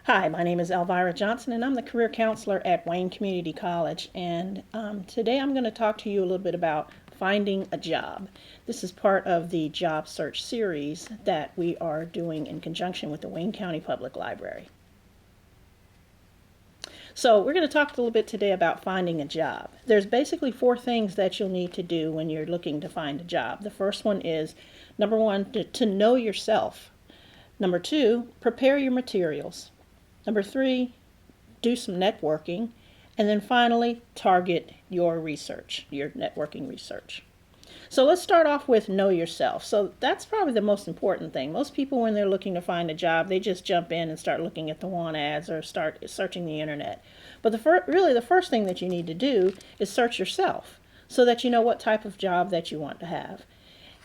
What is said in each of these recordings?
Hi, my name is Elvira Johnson, and I'm the career counselor at Wayne Community College. And today I'm going to talk to you a little bit about finding a job. This is part of the job search series that we are doing in conjunction with the Wayne County Public Library. So we're going to talk a little bit today about finding a job. There's basically four things that you'll need to do when you're looking to find a job. The first one is, number one, to know yourself. Number two, prepare your materials. Number three, do some networking. And then finally, target your research, your networking research. So let's start off with know yourself. So that's probably the most important thing. Most people, when they're looking to find a job, they just jump in and start looking at the want ads or start searching the internet. But really the first thing that you need to do is search yourself so that you know what type of job that you want to have.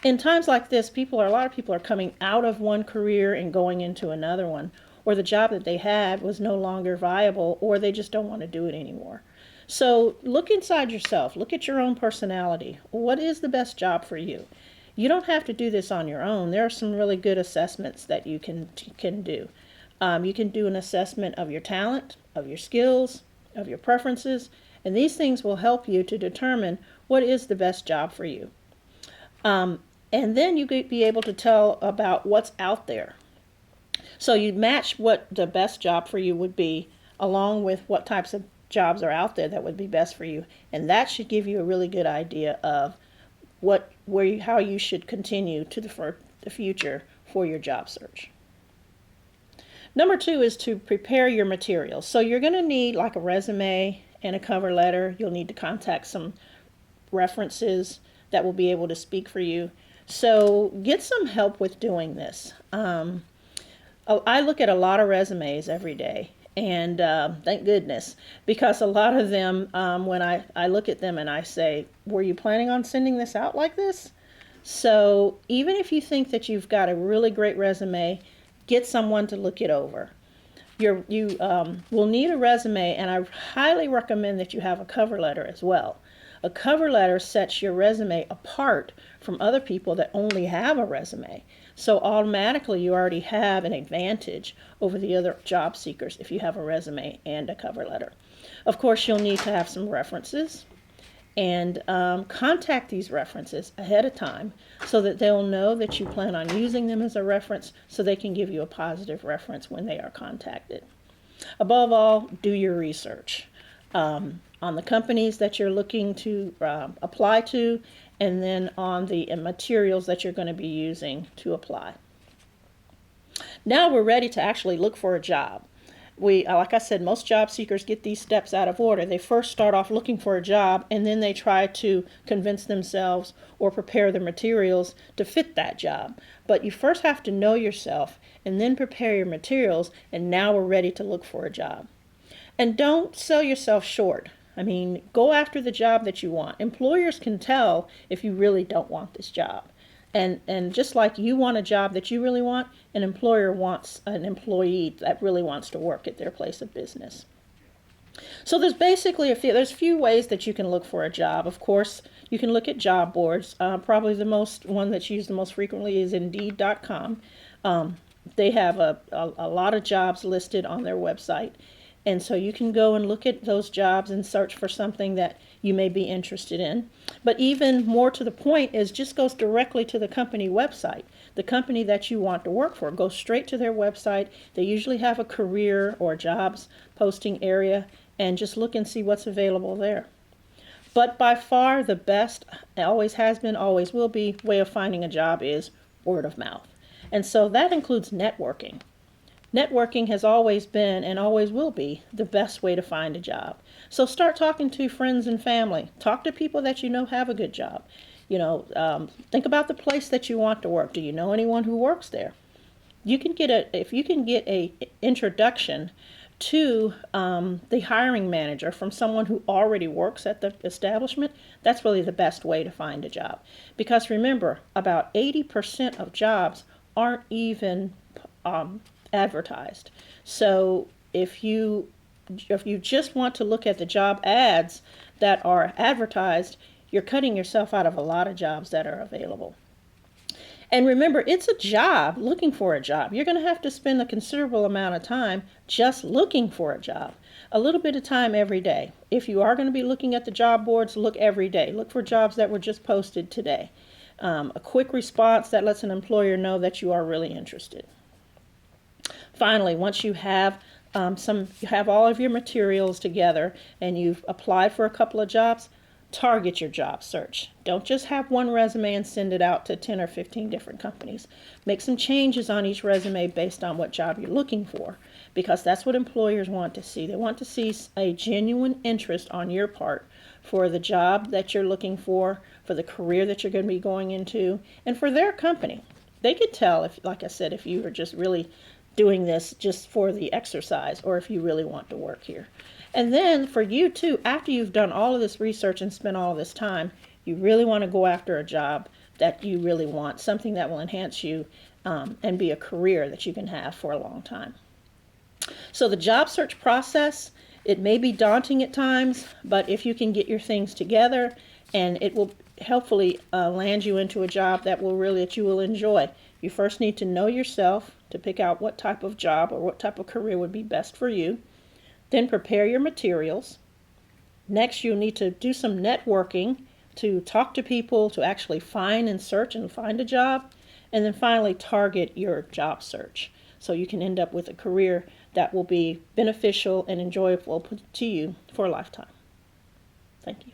In times like this, a lot of people are coming out of one career and going into another one, or the job that they had was no longer viable, or they just don't want to do it anymore. So look inside yourself. Look at your own personality. What is the best job for you? You don't have to do this on your own. There are some really good assessments that you can do. You can do an assessment of your talent, of your skills, of your preferences, and these things will help you to determine what is the best job for you. And then you could be able to tell about what's out there. So you match what the best job for you would be along with what types of jobs are out there that would be best for you. And that should give you a really good idea of how you should continue to the future for your job search. Number two is to prepare your materials. So you're going to need like a resume and a cover letter. You'll need to contact some references that will be able to speak for you. So get some help with doing this. I look at a lot of resumes every day, and thank goodness, because a lot of them, when I look at them and I say, were you planning on sending this out like this? So even if you think that you've got a really great resume, get someone to look it over. You will need a resume, and I highly recommend that you have a cover letter as well. A cover letter sets your resume apart from other people that only have a resume. So automatically you already have an advantage over the other job seekers if you have a resume and a cover letter. Of course, you'll need to have some references, and contact these references ahead of time so that they'll know that you plan on using them as a reference so they can give you a positive reference when they are contacted. Above all, do your research on the companies that you're looking to apply to, and then on the materials that you're going to be using to apply. Now we're ready to actually look for a job. Like I said, most job seekers get these steps out of order. They first start off looking for a job, and then they try to convince themselves or prepare their materials to fit that job. But you first have to know yourself and then prepare your materials, and now we're ready to look for a job. And don't sell yourself short. I mean, go after the job that you want. Employers can tell if you really don't want this job. And just like you want a job that you really want, an employer wants an employee that really wants to work at their place of business. So there's basically there's a few ways that you can look for a job. Of course, you can look at job boards. Probably the one that's used the most frequently is Indeed.com. They have a lot of jobs listed on their website. And so you can go and look at those jobs and search for something that you may be interested in. But even more to the point is just goes directly to the company website. The company that you want to work for, go straight to their website. They usually have a career or jobs posting area, and just look and see what's available there. But by far the best, always has been, always will be, way of finding a job is word of mouth. And so that includes networking. Networking has always been and always will be the best way to find a job. So start talking to friends and family. Talk to people that you know have a good job. Think about the place that you want to work. Do you know anyone who works there? If you can get a introduction to the hiring manager from someone who already works at the establishment, that's really the best way to find a job. Because remember, about 80% of jobs aren't even advertised. So if you just want to look at the job ads that are advertised, you're cutting yourself out of a lot of jobs that are available. And remember, it's a job, looking for a job. You're going to have to spend a considerable amount of time just looking for a job. A little bit of time every day. If you are going to be looking at the job boards, look every day. Look for jobs that were just posted today. A quick response that lets an employer know that you are really interested. Finally, once you have you have all of your materials together and you've applied for a couple of jobs, target your job search. Don't just have one resume and send it out to 10 or 15 different companies. Make some changes on each resume based on what job you're looking for, because that's what employers want to see. They want to see a genuine interest on your part for the job that you're looking for the career that you're going to be going into, and for their company. They could tell, if, like I said, if you are just really doing this just for the exercise, or if you really want to work here. And then for you too, after you've done all of this research and spent all this time, you really want to go after a job that you really want, something that will enhance you and be a career that you can have for a long time. So the job search process, it may be daunting at times, but if you can get your things together, and it will hopefully land you into a job that you will enjoy. You first need to know yourself to pick out what type of job or what type of career would be best for you. Then prepare your materials. Next, you need to do some networking to talk to people to actually find and search and find a job. And then finally, target your job search so you can end up with a career that will be beneficial and enjoyable to you for a lifetime. Thank you.